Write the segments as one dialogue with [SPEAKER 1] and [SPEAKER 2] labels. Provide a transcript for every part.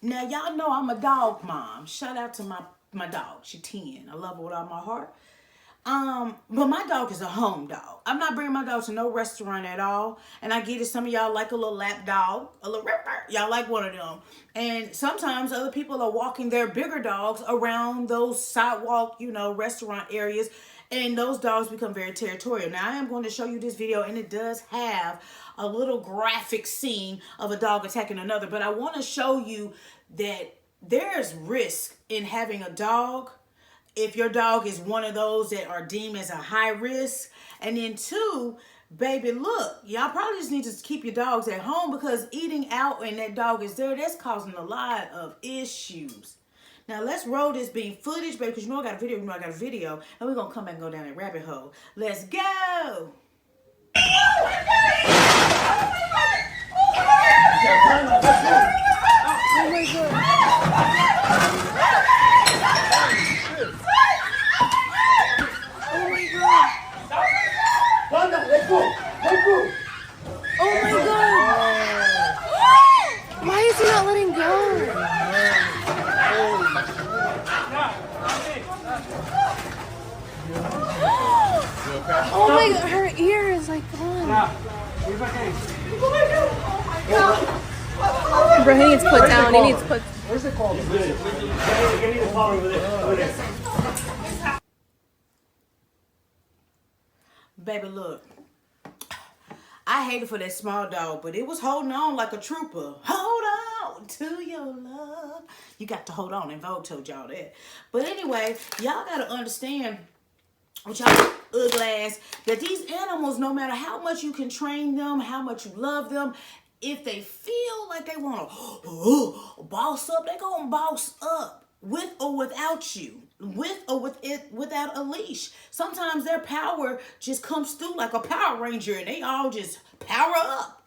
[SPEAKER 1] Now, y'all know I'm a dog mom. Shout out to my dog. She's 10. I love her with all my heart. But my dog is a home dog. I'm not bringing my dog to no restaurant at all. And I get it. Some of y'all like a little lap dog, a little ripper. Y'all like one of them. And sometimes other people are walking their bigger dogs around those sidewalk, restaurant areas. And those dogs become very territorial. Now, I am going to show you this video, and it does have a little graphic scene of a dog attacking another. But I want to show you that there's risk in having a dog if your dog is one of those that are deemed as a high risk. And then two, baby, look, y'all probably just need to keep your dogs at home, because eating out and that dog is there, that's causing a lot of issues. Now, let's roll this being footage, baby, because I got a video, and we're going to come back and go down that rabbit hole. Let's go. Oh, my God. Oh my God! Why is he not letting go? Oh my God, her ear is like gone. Bro, he needs put down. He needs put. Where's it called? Baby, look. I hated for that small dog, but it was holding on like a trooper. Hold on to your love. You got to hold on, and Vogue told y'all that. But anyway, y'all got to understand, with y'all ugly ass, that these animals, no matter how much you can train them, how much you love them, if they feel like they want to boss up, they going to boss up with or without you. With or without a leash. Sometimes their power just comes through like a Power Ranger, and they all just power up.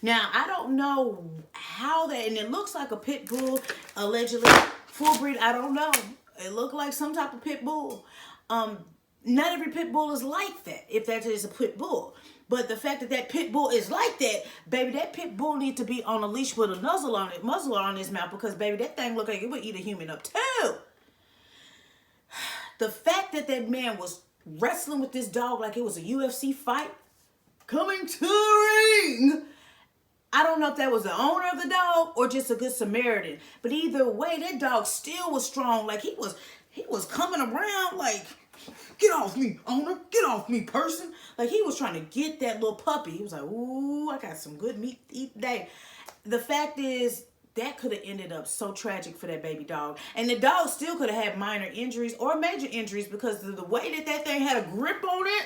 [SPEAKER 1] Now, I don't know how that, and it looks like a pit bull, allegedly full breed. I don't know. It looked like some type of pit bull. Not every pit bull is like that, if that is a pit bull. But the fact that that pit bull is like that, baby, that pit bull needs to be on a leash with a muzzle on his mouth, because, baby, that thing look like it would eat a human up too. The fact that that man was wrestling with this dog like it was a UFC fight, coming to the ring. I don't know if that was the owner of the dog or just a good Samaritan. But either way, that dog still was strong. Like he was coming around like, get off me, owner. Get off me, person. Like he was trying to get that little puppy. He was like, ooh, I got some good meat to eat today. The fact is, that could have ended up so tragic for that baby dog. And the dog still could have had minor injuries or major injuries, because of the way that thing had a grip on it.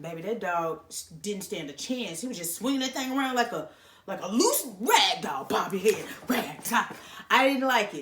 [SPEAKER 1] Baby, that dog didn't stand a chance. He was just swinging that thing around like a loose rag doll. Bobby head, rag top. I didn't like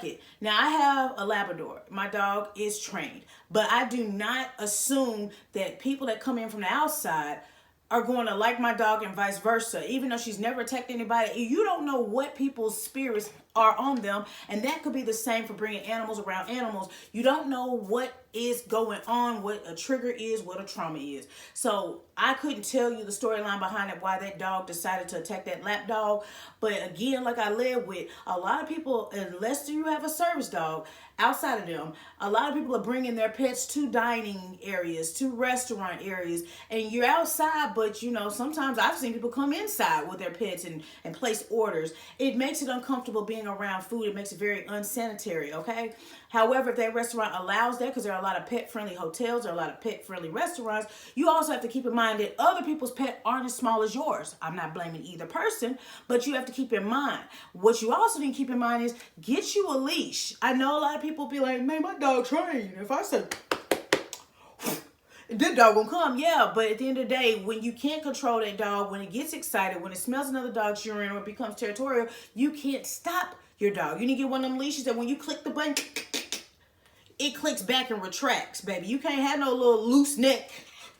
[SPEAKER 1] it. Now, I have a Labrador. My dog is trained. But I do not assume that people that come in from the outside are going to like my dog and vice versa. Even though she's never attacked anybody, you don't know what people's spirits are on them. And that could be the same for bringing animals around animals. You don't know what is going on, what a trigger is, what a trauma is. So I couldn't tell you the storyline behind it, why that dog decided to attack that lap dog. But again, like I led with, a lot of people, unless you have a service dog, outside of them, a lot of people are bringing their pets to dining areas, to restaurant areas, and you're outside, but sometimes I've seen people come inside with their pets and place orders. It makes it uncomfortable being around food. It makes it very unsanitary, okay? However, if that restaurant allows that, because there are a lot of pet-friendly hotels, there are a lot of pet-friendly restaurants, you also have to keep in mind that other people's pets aren't as small as yours. I'm not blaming either person, but you have to keep in mind. What you also need to keep in mind is, get you a leash. I know a lot of people be like, man, my dog trained. If I say, that dog gonna come. Yeah, but at the end of the day, when you can't control that dog, when it gets excited, when it smells another dog's urine, or it becomes territorial, you can't stop your dog. You need to get one of them leashes that when you click the button, it clicks back and retracts, baby. You can't have no little loose neck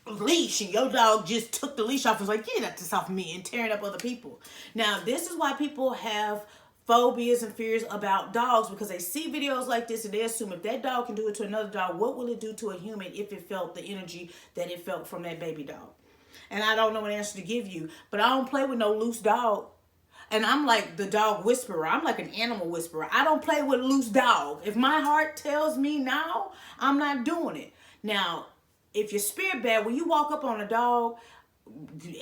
[SPEAKER 1] leash and your dog just took the leash off and was like, get this off of me, and tearing up other people. Now, this is why people have phobias and fears about dogs, because they see videos like this and they assume if that dog can do it to another dog, what will it do to a human if it felt the energy that it felt from that baby dog? And I don't know an answer to give you, but I don't play with no loose dog. And I'm like the dog whisperer. I'm like an animal whisperer. I don't play with a loose dog. If my heart tells me now, I'm not doing it. Now, if your spirit bad, when you walk up on a dog,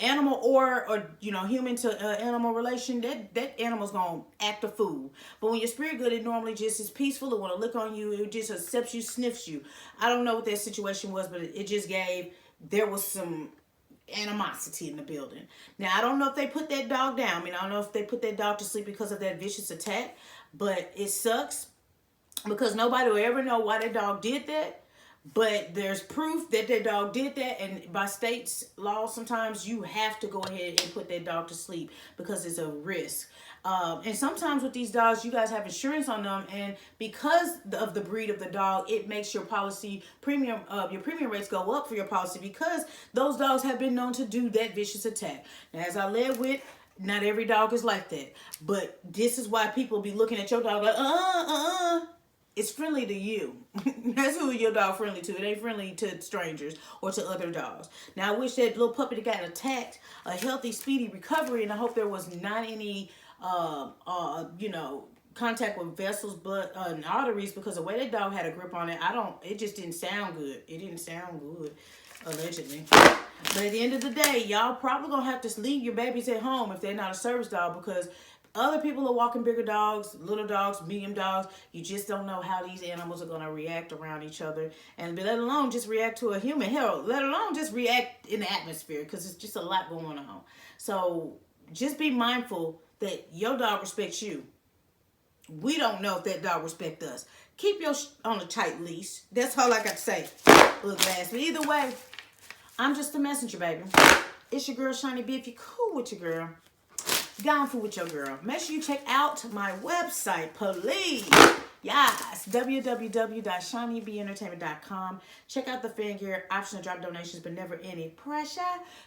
[SPEAKER 1] animal or human to animal relation, that animal's gonna act a fool. But when your spirit good, it normally just is peaceful. It want to lick on you. It just accepts you, sniffs you. I don't know what that situation was, but it just gave, there was some animosity in the building. Now, I don't know if they put that dog down. I don't know if they put that dog to sleep because of that vicious attack, but it sucks because nobody will ever know why that dog did that. But there's proof that that dog did that, and by state's law, sometimes you have to go ahead and put that dog to sleep because it's a risk. And sometimes with these dogs, you guys have insurance on them, and because of the breed of the dog, it makes your policy premium, your premium rates go up for your policy because those dogs have been known to do that vicious attack. Now, as I led with, not every dog is like that, but this is why people be looking at your dog like, It's friendly to you. That's who your dog friendly to. It ain't friendly to strangers or to other dogs. Now, I wish that little puppy that got attacked a healthy, speedy recovery, and I hope there was not any, contact with vessels, blood, and arteries, because the way that dog had a grip on it, it just didn't sound good. It didn't sound good, allegedly. But at the end of the day, y'all probably gonna have to leave your babies at home if they're not a service dog, because other people are walking bigger dogs, little dogs, medium dogs. You just don't know how these animals are going to react around each other. And let alone just react to a human. Hell, let alone just react in the atmosphere, because it's just a lot going on. So just be mindful that your dog respects you. We don't know if that dog respects us. Keep your on a tight leash. That's all I got to say. Look, last. But either way, I'm just a messenger, baby. It's your girl, Shaunie B. If you're cool with your girl, down for with your girl, make sure you check out my website, please. Yes, www.shauniebeentertainment.com. Check out the fan gear, option to drop donations, but never any pressure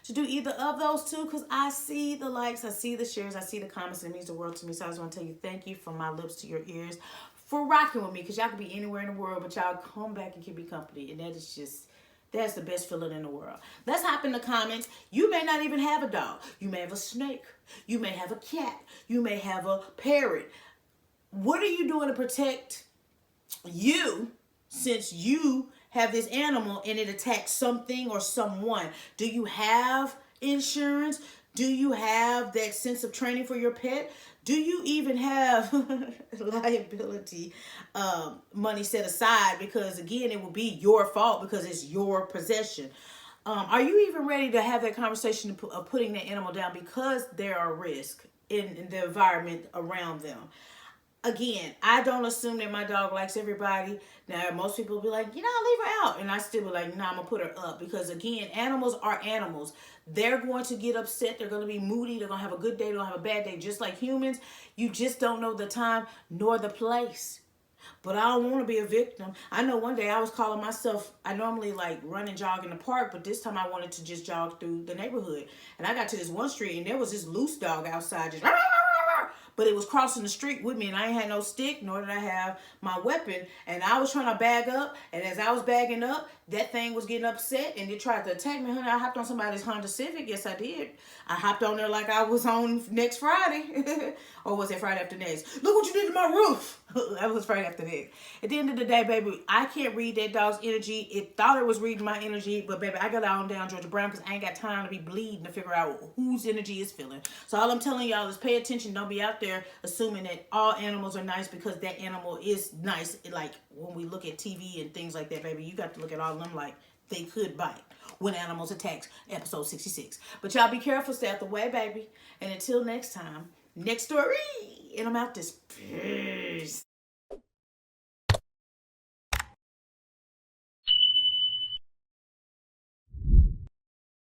[SPEAKER 1] to do either of those two, because I see the likes, I see the shares, I see the comments, and it means the world to me. So I just want to tell you thank you from my lips to your ears for rocking with me, because y'all could be anywhere in the world, but y'all come back and keep me company, and that is just, that's the best feeling in the world. Let's hop in the comments. You may not even have a dog. You may have a snake. You may have a cat. You may have a parrot. What are you doing to protect you, since you have this animal and it attacks something or someone? Do you have insurance? Do you have that sense of training for your pet? Do you even have liability money set aside? Because again, it will be your fault because it's your possession. Are you even ready to have that conversation of putting the animal down because there are risks in the environment around them? Again, I don't assume that my dog likes everybody. Now, most people will be like, leave her out. And I still be like, I'm going to put her up. Because, again, animals are animals. They're going to get upset. They're going to be moody. They're going to have a good day. They're going to have a bad day. Just like humans, you just don't know the time nor the place. But I don't want to be a victim. I know one day I was calling myself, I normally run and jog in the park, but this time I wanted to just jog through the neighborhood. And I got to this one street and there was this loose dog outside just, but it was crossing the street with me, and I ain't had no stick, nor did I have my weapon. And I was trying to bag up, and as I was bagging up, that thing was getting upset, and it tried to attack me. Honey, I hopped on somebody's Honda Civic. Yes, I did. I hopped on there like I was on next Friday. Or was it Friday after next? Look what you did to my roof. That was Friday after next. At the end of the day, baby, I can't read that dog's energy. It thought it was reading my energy, but baby, I got on down Georgia Brown because I ain't got time to be bleeding to figure out whose energy is feeling. So all I'm telling y'all is pay attention. Don't be out there assuming that all animals are nice because that animal is nice. Like when we look at TV and things like that, baby, you got to look at all of them like they could bite. When Animals Attacks, episode 66. But y'all be careful, stay out the way, baby. And until next time, next story, and I'm out this. Peace.